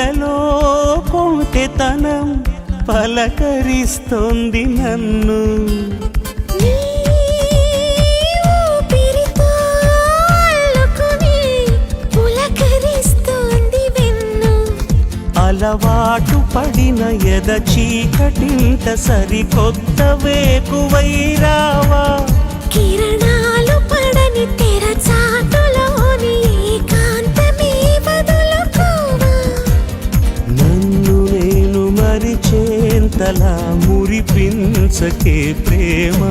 కలలో కొంటెతనం పలకరిస్తోంది నన్ను. అలవాటు పడిన ఎద చీకటింట సరికొత్త వేకువై రావా. కిరణాలు పడని తెర చాటులోని ఏకాంతమే వదులుకోవా. నన్ను నేను మరిచేంతలా మురిపించకే ప్రేమ.